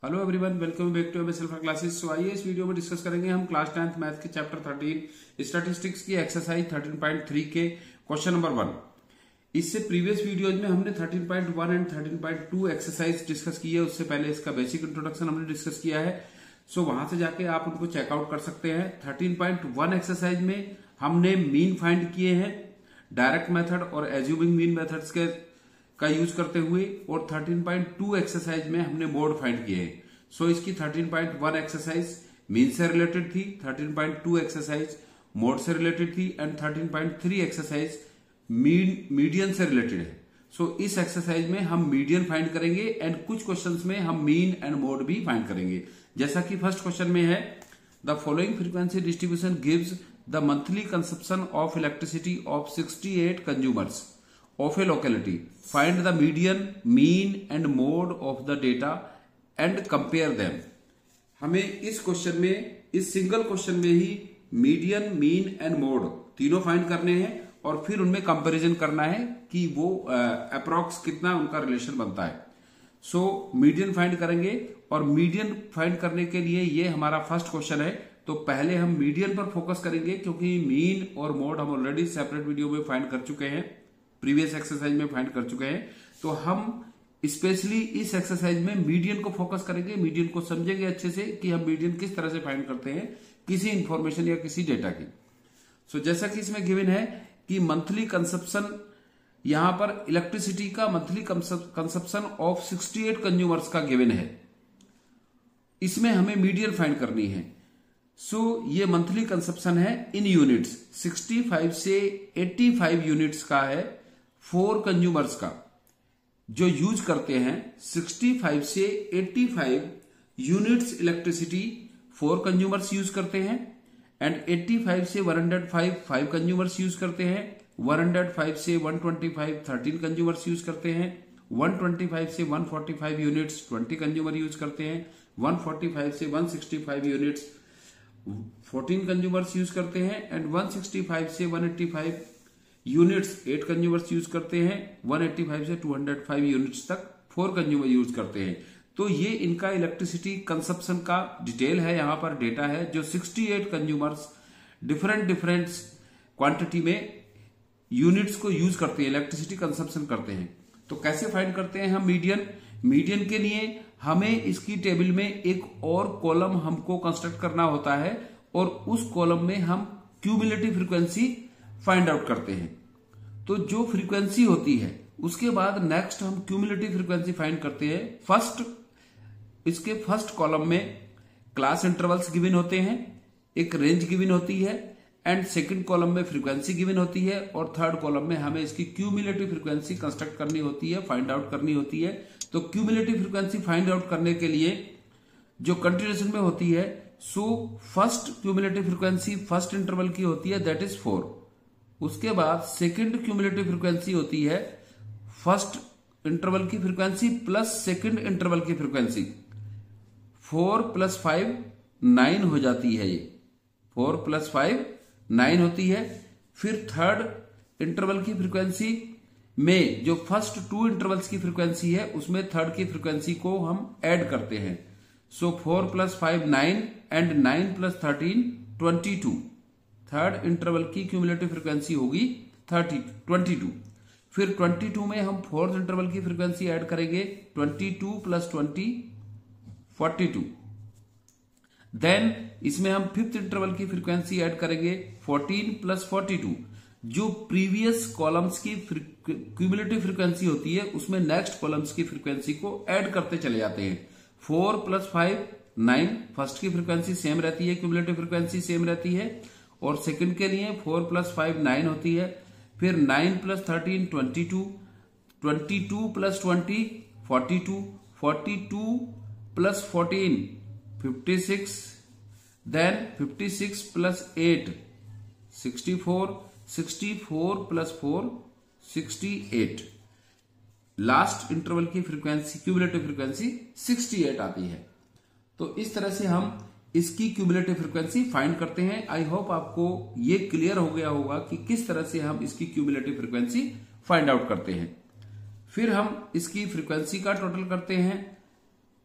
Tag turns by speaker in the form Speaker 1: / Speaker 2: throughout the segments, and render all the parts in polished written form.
Speaker 1: Hello everyone, welcome back to MS Alpha classes. So आइए इस video में discuss करेंगे हम क्लास 10th मैथ के चैप्टर 13 स्टैटिस्टिक्स की एक्सरसाइज 13.3 के क्वेश्चन नंबर 1। इससे प्रीवियस वीडियोज में हमने 13.1 एंड 13.2 एक्सरसाइज डिस्कस की है। उससे पहले इसका बेसिक इंट्रोडक्शन हमने डिस्कस किया है। सो वहां से जाके आप उनको चेकआउट कर सकते हैं। 13.1 एक्सरसाइज में हमने मीन फाइंड किए हैं डायरेक्ट मेथड और एज्यूमिंग मीन मेथड्स के का यूज करते हुए, और 13.2 एक्सरसाइज में हमने मोड फाइंड किए हैं। सो इसकी 13.1 एक्सरसाइज मीन से रिलेटेड थी, 13.2 एक्सरसाइज मोड से रिलेटेड थी एंड 13.3 एक्सरसाइज मीडियन से रिलेटेड है। सो इस एक्सरसाइज में हम मीडियन फाइंड करेंगे एंड कुछ क्वेश्चंस में हम मीन एंड मोड भी फाइंड करेंगे। जैसा कि फर्स्ट क्वेश्चन में है, the following frequency distribution gives the monthly consumption of elasticity of 68 consumers of a locality. Find the median, mean and mode of the data and compare them. हमें इस question में, इस single question में ही median, mean and mode तीनों find करने हैं और फिर उनमें कंपैरिजन करना है कि वो अप्रॉक्स कितना उनका रिलेशन बनता है। सो मीडियन फाइंड करेंगे और मीडियन फाइंड करने के लिए ये हमारा फर्स्ट क्वेश्चन है। तो पहले हम मीडियन पर फोकस करेंगे क्योंकि मीन और मोड हम ऑलरेडी सेपरेट वीडियो में फाइंड कर चुके हैं, प्रीवियस एक्सरसाइज में फाइंड कर चुके हैं। तो हम स्पेशली इस एक्सरसाइज में मीडियन को फोकस करेंगे, मीडियन को समझेंगे अच्छे से कि हम मीडियन किस तरह से फाइंड करते हैं किसी इंफॉर्मेशन या किसी डेटा की। सो जैसा कि इसमें गिवन है कि मंथली कंजप्शन, यहां पर इलेक्ट्रिसिटी का मंथली कंजप्शन ऑफ 68 कंज्यूमर्स का गिवन है। इसमें हमें मीडियन फाइंड करनी है। सो ये मंथली कंजप्शन है इन यूनिट्स, 65 से 85 यूनिट्स का है 4 कंज्यूमर्स का जो यूज करते हैं। 65 से 85 यूनिट्स इलेक्ट्रिसिटी 4 कंज्यूमर्स यूज करते हैं एंड 85 से 105 5 कंज्यूमर्स यूज करते हैं। 105 से 125 13 कंज्यूमर्स यूज करते हैं। 125 से 145 यूनिट्स 20 कंज्यूमर यूज करते हैं। 145 से 165 यूनिट्स 14 कंज्यूमर्स यूज करते हैं एंड 165 से 185 यूनिट्स 8 कंज्यूमर्स यूज करते हैं। 185 से 205 यूनिट्स तक 4 कंज्यूमर यूज करते हैं। तो ये इनका इलेक्ट्रिसिटी कंजप्शन का डिटेल है, यहां पर डेटा है जो 68 कंज्यूमर्स डिफरेंट क्वांटिटी में यूनिट्स को यूज करते हैं, इलेक्ट्रिसिटी कंजप्शन करते हैं। तो कैसे फाइंड करते हैं हम मीडियन के लिए हमें इसकी टेबल में एक और कॉलम हमको कंस्ट्रक्ट करना होता है और उस कॉलम में हम क्यूमुलेटिव फ्रीक्वेंसी फाइंड आउट करते हैं। तो जो फ्रीक्वेंसी होती है उसके बाद नेक्स्ट हम क्यूमुलेटिव फ्रीक्वेंसी फाइंड करते हैं। इसके फर्स्ट कॉलम में क्लास इंटरवल्स गिवन होते हैं, एक रेंज गिवन होती है एंड सेकंड कॉलम में फ्रीक्वेंसी गिवन होती है और थर्ड कॉलम में हमें इसकी क्यूमुलेटिव फ्रीक्वेंसी कंस्ट्रक्ट करनी होती है, फाइंड आउट करनी होती है। तो क्यूमुलेटिव फ्रीक्वेंसी फाइंड आउट करने के लिए जो कंटिन्यूएशन में होती है, so first cumulative frequency first interval की होती है, दैट इज 4। उसके बाद सेकंड क्यूमुलेटिव फ्रीक्वेंसी होती है फर्स्ट इंटरवल की फ्रीक्वेंसी प्लस सेकंड इंटरवल की फ्रीक्वेंसी। 4 + 5 9 हो जाती है, ये 4 + 5 9 होती है। फिर थर्ड इंटरवल की फ्रीक्वेंसी में जो फर्स्ट 2 इंटरवल्स की फ्रीक्वेंसी है उसमें थर्ड की फ्रीक्वेंसी को हम ऐड करते हैं। सो 4 + 5 9 एंड 9 + 13 22। थर्ड इंटरवल की क्यूमुलेटिव फ्रीक्वेंसी होगी 22। फिर 22 में हम फोर्थ इंटरवल की फ्रीक्वेंसी ऐड करेंगे, 22 + 20 42। देन इसमें हम फिफ्थ इंटरवल की फ्रीक्वेंसी ऐड करेंगे 14 + 42। जो प्रीवियस कॉलम्स की क्यूमुलेटिव फ्रीक्वेंसी होती है उसमें नेक्स्ट कॉलम्स की फ्रीक्वेंसी को ऐड करते चले जाते हैं। 4 + 5 9, फर्स्ट की फ्रीक्वेंसी सेम रहती है, क्यूमुलेटिव फ्रीक्वेंसी सेम रहती है और सेकंड के लिए 4 + 5 9 होती है। फिर 9 + 13 22, 22 + 20 42, 42 + 14 56, then 56 + 8 64, 64 + 4 68। लास्ट इंटरवल की फ्रीक्वेंसी क्यूमुलेटिव फ्रीक्वेंसी 68 आती है। तो इस तरह से हम इसकी क्यूमुलेटिव फ्रीक्वेंसी फाइंड करते हैं। आई होप आपको ये क्लियर हो गया होगा कि किस तरह से हम इसकी क्यूमुलेटिव फ्रीक्वेंसी फाइंड आउट करते हैं। फिर हम इसकी फ्रीक्वेंसी का टोटल करते हैं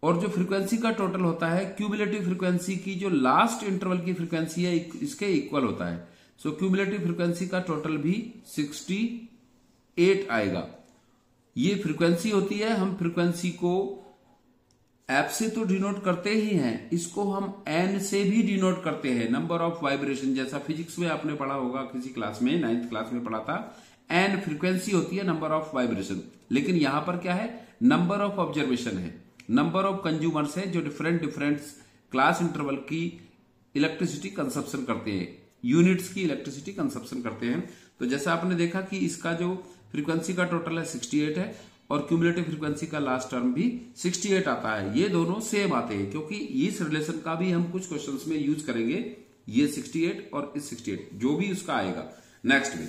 Speaker 1: और जो फ्रीक्वेंसी का टोटल होता है क्यूमुलेटिव फ्रीक्वेंसी की जो लास्ट इंटरवल की फ्रीक्वेंसी है इसके इक्वल होता है। सो क्यूमुलेटिव फ्रीक्वेंसी का टोटल भी 68 आएगा। ये फ्रीक्वेंसी होती है, हम फ्रीक्वेंसी को एफ से तो डिनोट करते ही हैं, इसको हम एन से भी डिनोट करते हैं, नंबर ऑफ वाइब्रेशन। जैसा फिजिक्स में आपने पढ़ा होगा किसी क्लास में, 9th क्लास में पढ़ा था, एन फ्रीक्वेंसी होती है नंबर ऑफ वाइब्रेशन। लेकिन यहां पर क्या है, नंबर ऑफ ऑब्जर्वेशन है, नंबर ऑफ कंज्यूमर्स है जो डिफरेंट क्लास इंटरवल की इलेक्ट्रिसिटी कंजप्शन करते हैं, यूनिट्स की इलेक्ट्रिसिटी कंजप्शन करते हैं। तो जैसा आपने देखा कि इसका जो फ्रीक्वेंसी का टोटल है 68 है और क्यूमुलेटिव फ्रीक्वेंसी का लास्ट टर्म भी 68 आता है। ये दोनों सेम आते हैं क्योंकि इस रिलेशन का भी हम कुछ क्वेश्चंस में यूज करेंगे। ये 68 और इस 68 जो भी उसका आएगा नेक्स्ट में।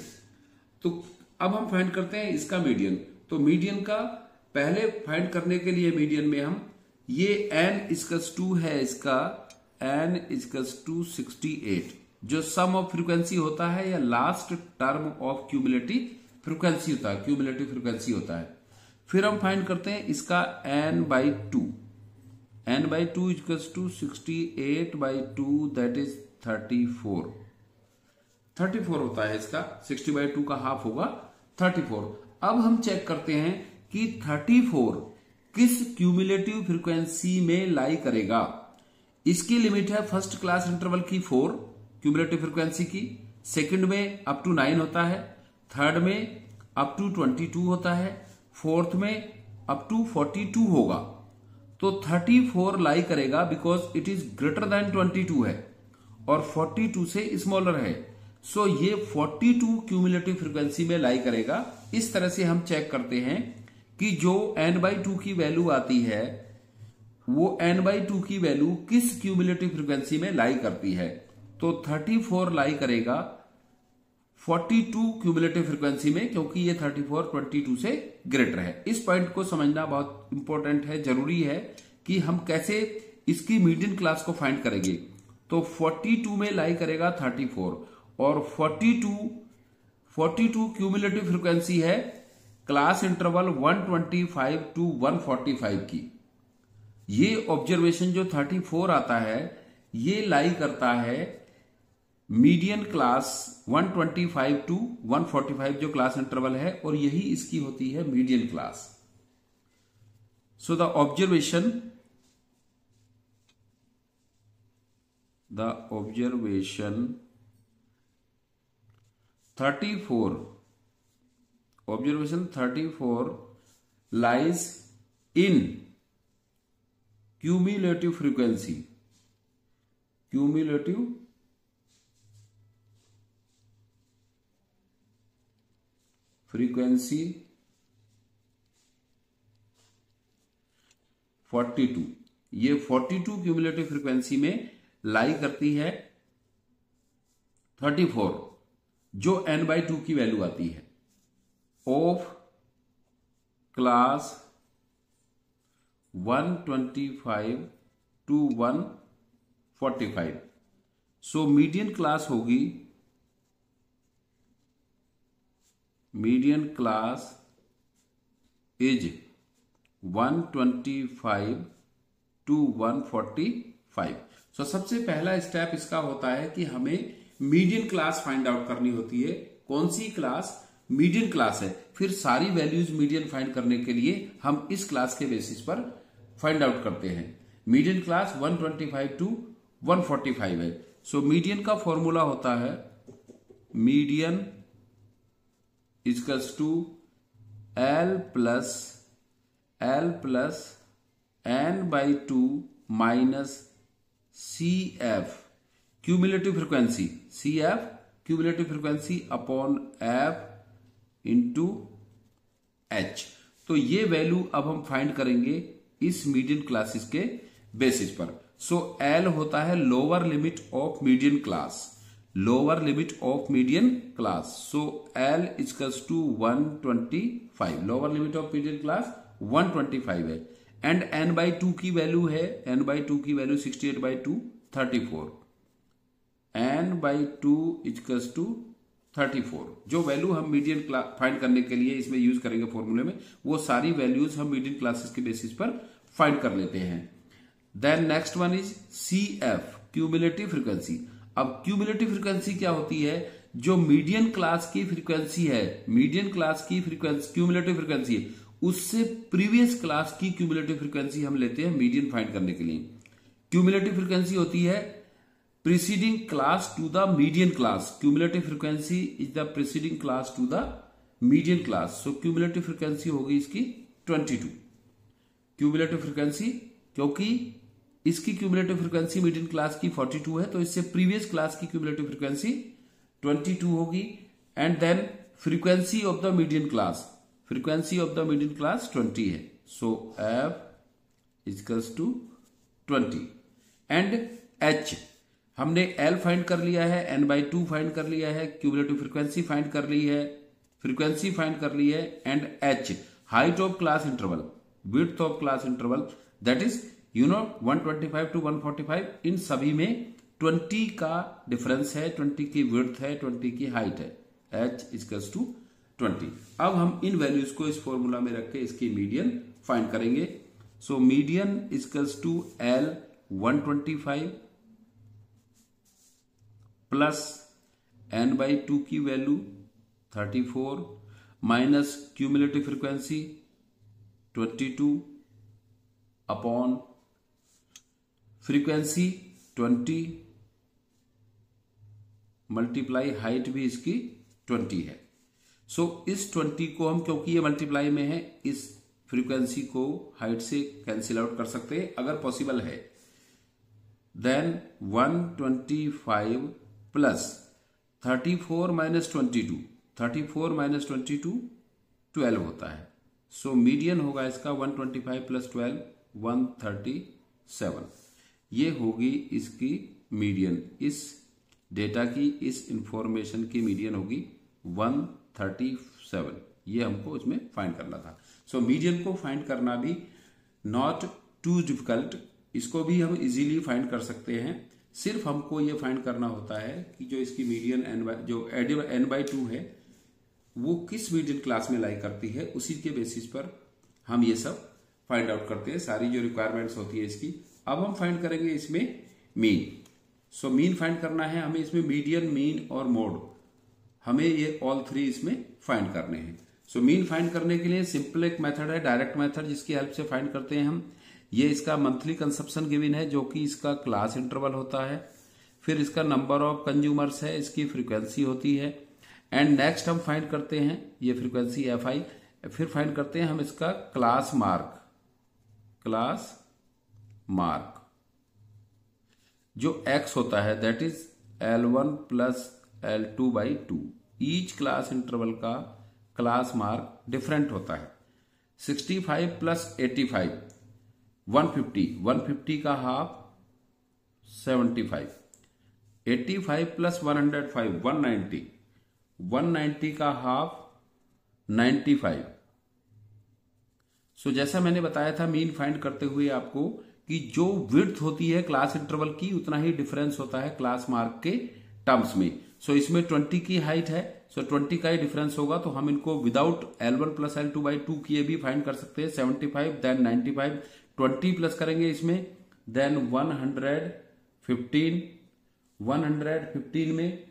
Speaker 1: तो अब हम फाइंड करते हैं इसका मीडियन। तो मीडियन का पहले फाइंड करने के लिए मीडियन में हम ये n=2 है, इसका n=68 जो सम ऑफ फ्रीक्वेंसी होता है या last term of cumulative frequency होता है, क्यूमुलेटिव फ्रीक्वेंसी होता है। फिर हम फाइंड करते हैं इसका n/2, n/2 = 68/2 दैट इज 34 होता है इसका, 60/2 का हाफ होगा 34। अब हम चेक करते हैं कि 34 किस क्यूमुलेटिव फ्रीक्वेंसी में लाई करेगा। इसकी लिमिट है फर्स्ट क्लास इंटरवल की 4 क्यूमुलेटिव फ्रीक्वेंसी की, सेकंड में अप टू 9 होता है, थर्ड में अप टू 22 होता है, फोर्थ में अप टू 42 होगा। तो 34 लाई करेगा because it is greater than 22 है और 42 से स्मॉलर है। सो ये 42 क्यूमुलेटिव फ्रीक्वेंसी में लाई करेगा। इस तरह से हम चेक करते हैं कि जो n/2 की वैल्यू आती है वो n/2 की वैल्यू किस क्यूमुलेटिव फ्रीक्वेंसी में लाई करती है। तो 34 लाई करेगा 42 क्यूमुलेटिव फ्रीक्वेंसी में क्योंकि ये 34 22 से ग्रेटर है। इस पॉइंट को समझना बहुत इंपॉर्टेंट है, जरूरी है कि हम कैसे इसकी मीडियन क्लास को फाइंड करेंगे। तो 42 में लाई करेगा 34 और 42 क्यूमुलेटिव फ्रीक्वेंसी है क्लास इंटरवल 125 to 145 की। ये ऑब्जर्वेशन जो 34 आता है ये लाई करता है मीडियन क्लास 125 to 145 जो क्लास इंटरवल है और यही इसकी होती है median class. So the observation 34 lies in cumulative frequency frequency 42। ये 42 क्यूमुलेटिव फ्रीक्वेंसी में लाई करती है 34 जो n/2 की वैल्यू आती है of class 125 to 145। So median class होगी, मीडियन क्लास इज 125 to 145। सो सबसे पहला स्टेप इसका होता है कि हमें मीडियन क्लास फाइंड आउट करनी होती है। कौन सी क्लास? मीडियन क्लास है। फिर सारी वैल्यूज मीडियन फाइंड करने के लिए हम इस क्लास के बेसिस पर फाइंड आउट करते हैं। मीडियन क्लास 125 to 145 है। सो मीडियन का फॉर्मूला होता है median equals to L plus n/2 minus CF cumulative frequency, CF cumulative frequency upon F into H। तो ये वैल्यू अब हम फाइंड करेंगे इस मीडियन क्लासेस के बेसिस पर। सो L होता है lower limit of median class, lower limit of median class. So L equals to 125, lower limit of median class 125 है। एंड n/2 की वैल्यू है, n/2 की वैल्यू 68/2 34, n/2 इक्वल्स टू 34। जो value हम मीडियन फाइंड करने के लिए इसमें यूज करेंगे फॉर्मूले में, वो सारी वैल्यूज हम मीडियन क्लासेस के बेसिस पर फाइंड कर लेते हैं। Then next one is CF, cumulative frequency. अब क्यूमुलेटिव फ्रीक्वेंसी क्या होती है? जो मीडियन क्लास की फ्रीक्वेंसी है, मीडियन क्लास की फ्रीक्वेंसी क्यूमुलेटिव फ्रीक्वेंसी है, उससे प्रीवियस क्लास की क्यूमुलेटिव फ्रीक्वेंसी हम लेते हैं मीडियन फाइंड करने के लिए। क्यूमुलेटिव फ्रीक्वेंसी होती है preceding class to the median class. Cumulative frequency is the preceding class to the median class. So cumulative frequency होगी इसकी 22. Cumulative frequency, क्योंकि इसकी cumulative frequency median class की 42 है, तो इससे previous class की cumulative frequency 22 होगी। And then frequency of the median class, frequency of the median class 20 है। So F is equals to 20 and H हमने L फाइंड कर लिया है, N/2 फाइंड कर लिया है, क्यूमुलेटिव फ्रीक्वेंसी फाइंड कर ली है, फ्रीक्वेंसी फाइंड कर ली है, and H height of class interval, width of class interval, that is 125 to 145। इन सभी में 20 का डिफरेंस है, 20 की विड्थ है, 20 की हाइट है। H equals to 20। अब हम इन वैल्यूज को इस फॉर्मूला में रख के इसकी मीडियन फाइंड करेंगे। So median equals to L 125 plus N/2 की value 34 minus cumulative frequency 22 upon frequency 20 multiply height भी इसकी 20 है। सो इस 20 को हम, क्योंकि ये मल्टीप्लाई में है, इस फ्रीक्वेंसी को हाइट से कैंसिल आउट कर सकते हैं अगर पॉसिबल है। देन 125 प्लस 34 माइनस 22, 34 माइनस 22 12 होता है। सो मीडियन होगा इसका 125 प्लस 12 137। ये होगी इसकी मीडियन, इस डेटा की, इस इंफॉर्मेशन की मीडियन होगी 137। ये हमको इसमें फाइंड करना था। सो मीडियन को फाइंड करना भी नॉट टू डिफिकल्ट, इसको भी हम इजीली फाइंड कर सकते हैं। सिर्फ हमको ये फाइंड करना होता है कि जो इसकी मीडियन N/2 है वो किस मीडियन क्लास में लाई करती है, उसी के बेसिस पर हम ये सब फाइंड आउट करते हैं, सारी जो रिक्वायरमेंट्स होती है इसकी। अब हम फाइंड करेंगे इसमें मीन। सो मीन फाइंड करना है हमें इसमें, मीडियन, मीन और मोड, हमें ये ऑल 3 इसमें फाइंड करने हैं। सो मीन फाइंड करने के लिए सिंपल एक मेथड है, डायरेक्ट मेथड, जिसकी हेल्प से फाइंड करते हैं हम। ये इसका मंथली कंजप्शन गिवन है, जो कि इसका क्लास इंटरवल होता है, फिर इसका नंबर ऑफ कंज्यूमर्स है, इसकी फ्रीक्वेंसी होती है, एंड नेक्स्ट हम फाइंड करते हैं ये फ्रीक्वेंसी Fi, फिर फाइंड करते हैं हम इसका क्लास मार्क, क्लास मार्क जो X होता है, that is L1 plus L2/2। Each class interval का क्लास मार्क डिफरेंट होता है। 65 प्लस 85 150 का हाफ 75, 85 प्लस 105 190 का हाफ 95। सो जैसा मैंने बताया था मीन फाइंड करते हुए आपको कि जो विड्थ होती है क्लास इंटरवल की, उतना ही डिफरेंस होता है क्लास मार्क के टर्म्स में। सो इसमें 20 की हाइट है, सो 20 का ही डिफरेंस होगा, तो हम इनको विदाउट L1 प्लस L2/2 किए भी फाइंड कर सकते हैं। 75 देन 95, 20 प्लस करेंगे इसमें, देन 115 में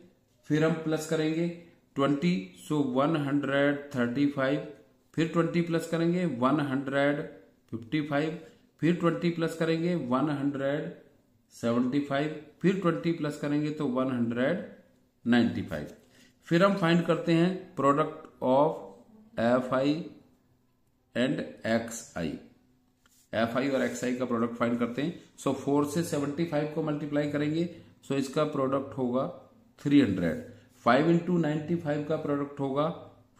Speaker 1: फिर हम प्लस करेंगे 20, सो 135, फिर 20 प्लस करेंगे 155, फिर 20 प्लस करेंगे 175, फिर 20 प्लस करेंगे तो 195। फिर हम फाइंड करते हैं product of Fi and Xi, Fi और Xi का प्रोडक्ट फाइंड करते हैं। सो 4 से 75 को मल्टीप्लाई करेंगे, सो इसका प्रोडक्ट होगा 300। 5 इंटू 95 का प्रोडक्ट होगा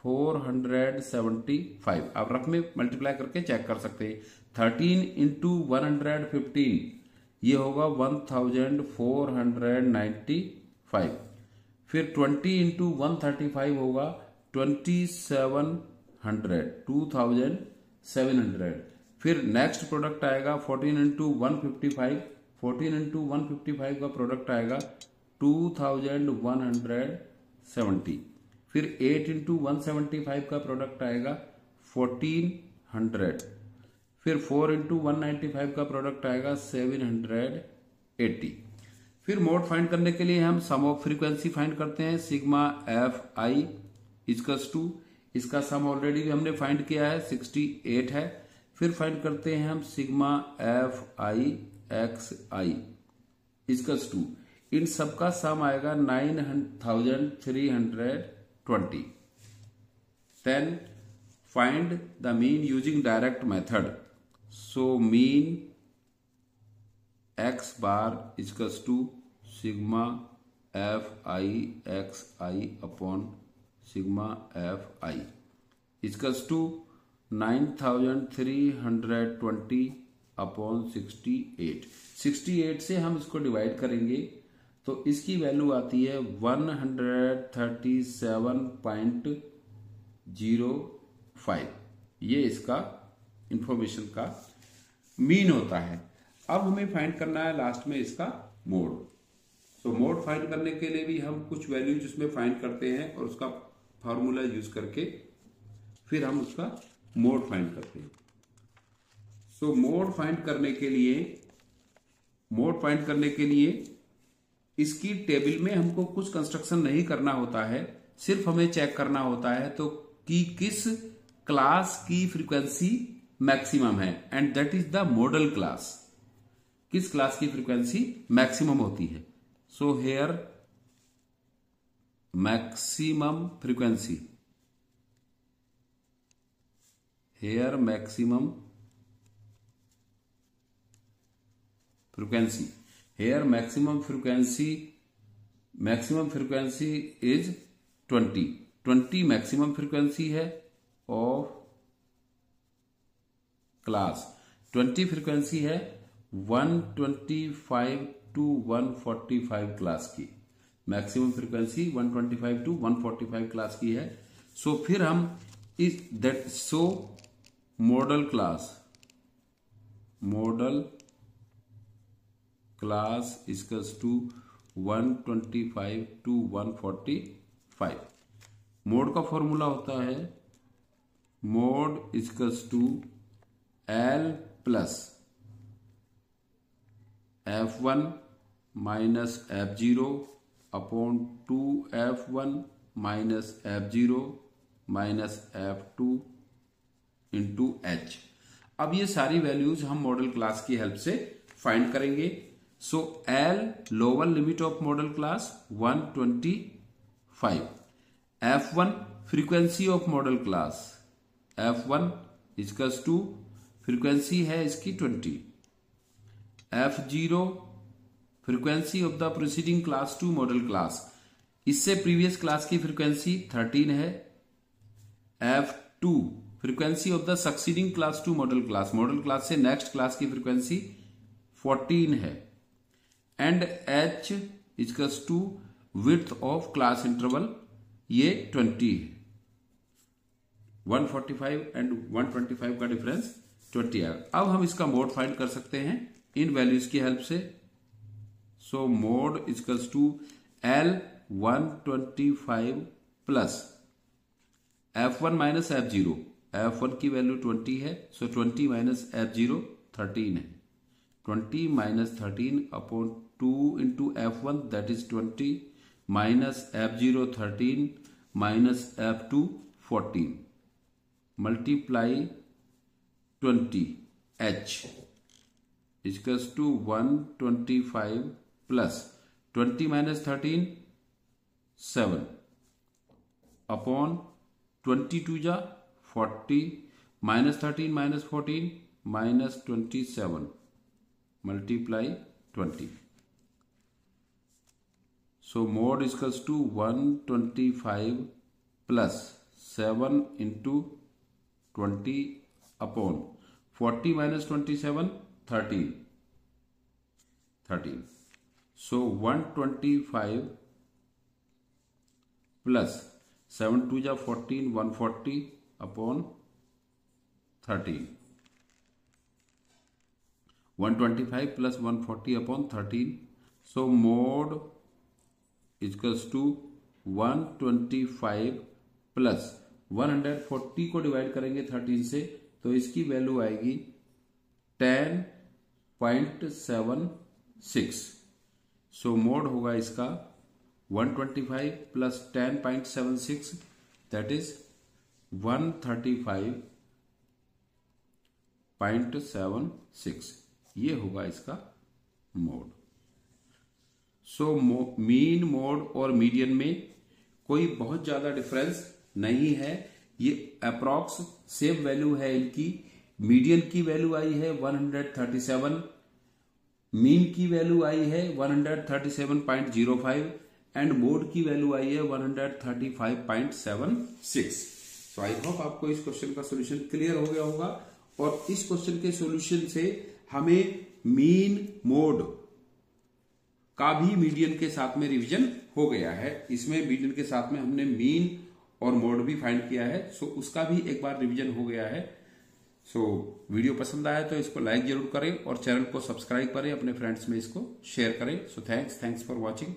Speaker 1: 475। आप रफ में मल्टीप्लाई करके चेक कर सकते हैं। 13 इंटू 115 ये होगा 1495। फिर 20 इंटू 135 होगा 2700। फिर नेक्स्ट प्रोडक्ट आएगा 14 इंटू 155 का प्रोडक्ट आएगा 2170। फिर 8 इंटू 175 का प्रोडक्ट आएगा 1400। फिर 4 इंटू 195 का प्रोडक्ट आएगा 780। फिर मोड फाइंड करने के लिए हम सम ऑफ फ्रीक्वेंसी फाइंड करते हैं, sigma f i equals to, इसका सम ऑलरेडी भी हमने फाइंड किया है 68 है। फिर फाइंड करते हैं हम sigma f i x i equals to, इन सबका सम आएगा 9320। Then find the mean using direct method, so mean x bar equals to sigma f i x i upon sigma f i equals to 9320 upon 68। 68 से हम इसको divide करेंगे तो इसकी value आती है 137.05। ये इसका इंफॉर्मेशन का मीन होता है। अब हमें फाइंड करना है लास्ट में इसका मोड। तो मोड फाइंड करने के लिए भी हम कुछ वैल्यूज उसमें फाइंड करते हैं और उसका फॉर्मूला यूज करके फिर हम उसका मोड फाइंड करते हैं। सो मोड फाइंड करने के लिए इसकी टेबल में हमको कुछ कंस्ट्रक्शन नहीं करना होता है, सिर्फ हमें चेक करना होता है तो कि किस क्लास की फ्रीक्वेंसी मैक्सिमम है, and that is the modal class. किस क्लास की फ्रीक्वेंसी मैक्सिमम होती है। So here maximum frequency, here maximum frequency is 20 maximum frequency है ऑफ क्लास। 20 फ्रीक्वेंसी है 125 टू 145 क्लास की, मैक्सिमम फ्रीक्वेंसी 125 टू 145 क्लास की है। सो फिर हम so modal class equals to 125 to 145। Mode का फॉर्मूला होता है mode equals to L plus F1 minus F0 upon 2F1 minus F0 minus F2 into H। अब ये सारी वैल्यूज हम मॉडल क्लास की हेल्प से फाइंड करेंगे। So L lower limit of modal class 125, F1 frequency of modal class F1 equals to frequency है इसकी 20, F0 frequency of the preceding class to modal class, इससे प्रीवियस क्लास की frequency 13 है, F2 frequency of the succeeding class to modal class से next class की frequency 14 है, and H equals to width of class interval, ये 20 है। 145 and 125 का difference 20 है। अब हम इसका मोड फाइंड कर सकते हैं इन वैल्यूज की हेल्प से। So mode equals to L 125 plus F1 minus F0, F1 की वैल्यू 20 है, सो 20 माइनस F0 13 है, 20 minus 13 upon 2 into F1 that is 20 minus F0 13 minus F2 14 multiply 20 H equals to 125 plus 20 minus 13 7 upon 22 जा 40 minus 13 minus 14 minus 27 multiply 20। So mode equals to 125 plus 7 into 20 upon 40 minus 27 13। So 125 plus 7 2 जा 14 140 upon 13, 125 plus 140 upon 13। So mode equals to 125 plus 140 को divide करेंगे 13 से तो इसकी value आएगी 10.76। सो mode होगा इसका 125 प्लस 10.76 दैट इज 135.76। ये होगा इसका मोड। सो मीन, मोड और मीडियन में कोई बहुत ज्यादा डिफरेंस नहीं है, ये अप्रॉक्स सेम वैल्यू है इनकी। मीडियन की वैल्यू आई है 137, मीन की वैल्यू आई है 137.05 एंड मोड की वैल्यू आई है 135.76। सो आई होप आपको इस क्वेश्चन का सॉल्यूशन क्लियर हो गया होगा। और इस क्वेश्चन के सॉल्यूशन से हमें मीन, मोड का भी मीडियन के साथ में रिवीजन हो गया है। इसमें मीडियन के साथ में हमने मीन और मोड भी फाइंड किया है, सो उसका भी एक बार रिवीजन हो गया है। सो वीडियो पसंद आया तो इसको लाइक जरूर करें और चैनल को सब्सक्राइब करें, अपने फ्रेंड्स में इसको शेयर करें। So thanks for watching.